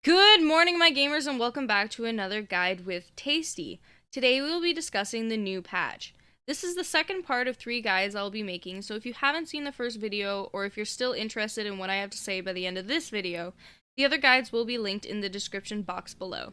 Good morning, my gamers, and welcome back to another guide with Tasty. Today we will be discussing the new patch. This is the second part of 3 guides I'll be making, so if you haven't seen the first video, or if you're still interested in what I have to say by the end of this video, the other guides will be linked in the description box below.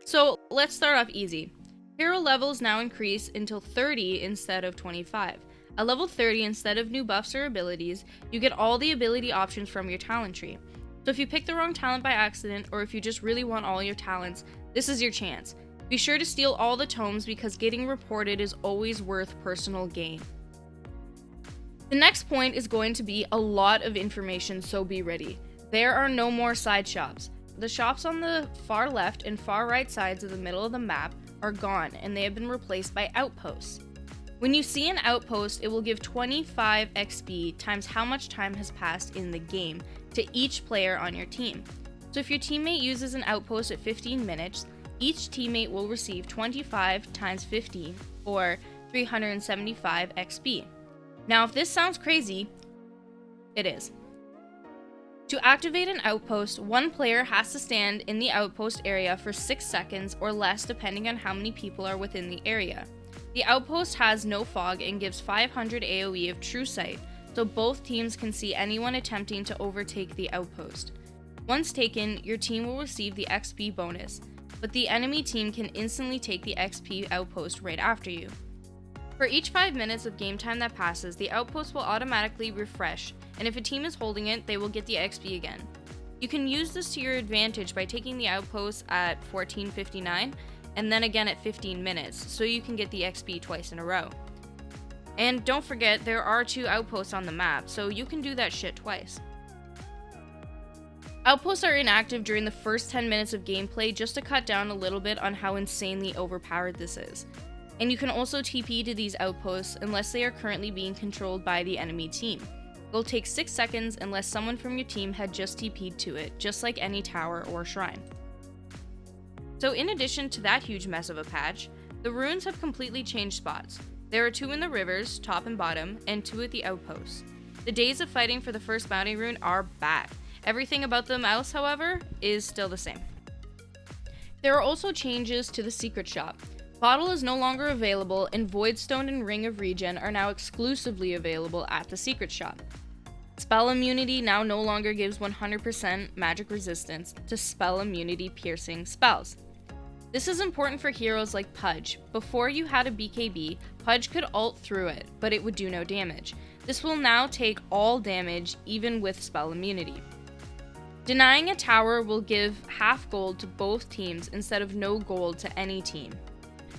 So let's start off easy. Hero levels now increase until 30 instead of 25. At level 30, instead of new buffs or abilities, you get all the ability options from your talent tree. So if you pick the wrong talent by accident, or if you just really want all your talents, this is your chance. Be sure to steal all the tomes because getting reported is always worth personal gain. The next point is going to be a lot of information, so be ready. There are no more side shops. The shops on the far left and far right sides of the middle of the map are gone, and they have been replaced by outposts. When you see an outpost, it will give 25 XP times how much time has passed in the game to each player on your team. So if your teammate uses an outpost at 15 minutes, each teammate will receive 25 times 15, or 375 XP. Now, if this sounds crazy, it is. To activate an outpost, one player has to stand in the outpost area for 6 seconds or less depending on how many people are within the area. The outpost has no fog and gives 500 AoE of true sight, so both teams can see anyone attempting to overtake the outpost. Once taken, your team will receive the XP bonus, but the enemy team can instantly take the XP outpost right after you. For each 5 minutes of game time that passes, the outpost will automatically refresh, and if a team is holding it, they will get the XP again. You can use this to your advantage by taking the outpost at 14:59, and then again at 15 minutes, so you can get the XP twice in a row. And don't forget, there are 2 outposts on the map, so you can do that shit twice. Outposts are inactive during the first 10 minutes of gameplay just to cut down a little bit on how insanely overpowered this is. And you can also TP to these outposts unless they are currently being controlled by the enemy team. It will take 6 seconds unless someone from your team had just TP'd to it, just like any tower or shrine. So in addition to that huge mess of a patch, the runes have completely changed spots. There are 2 in the rivers, top and bottom, and 2 at the outposts. The days of fighting for the first bounty rune are back. Everything about the mouse, however, is still the same. There are also changes to the secret shop. Bottle is no longer available, and Voidstone and Ring of Regen are now exclusively available at the secret shop. Spell immunity now no longer gives 100% magic resistance to spell immunity piercing spells. This is important for heroes like Pudge. Before you had a BKB, Pudge could ult through it, but it would do no damage. This will now take all damage, even with spell immunity. Denying a tower will give half gold to both teams instead of no gold to any team.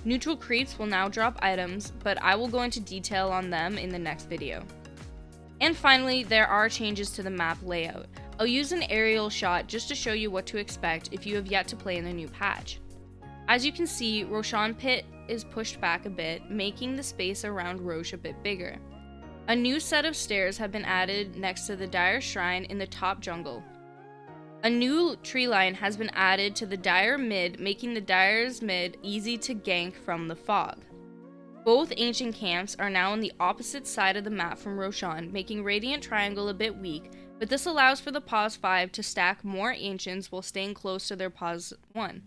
Neutral creeps will now drop items, but I will go into detail on them in the next video. And finally, there are changes to the map layout. I'll use an aerial shot just to show you what to expect if you have yet to play in the new patch. As you can see, Roshan Pit is pushed back a bit, making the space around Rosh a bit bigger. A new set of stairs have been added next to the Dire Shrine in the top jungle. A new tree line has been added to the Dire mid, making the Dire's mid easy to gank from the fog. Both ancient camps are now on the opposite side of the map from Roshan, making Radiant Triangle a bit weak, but this allows for the Pause 5 to stack more ancients while staying close to their Pause 1.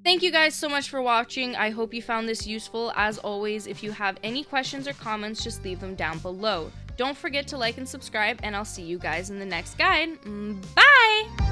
Thank you guys so much for watching. I hope you found this useful. As always, if you have any questions or comments, just leave them down below. Don't forget to like and subscribe, and I'll see you guys in the next guide. Bye!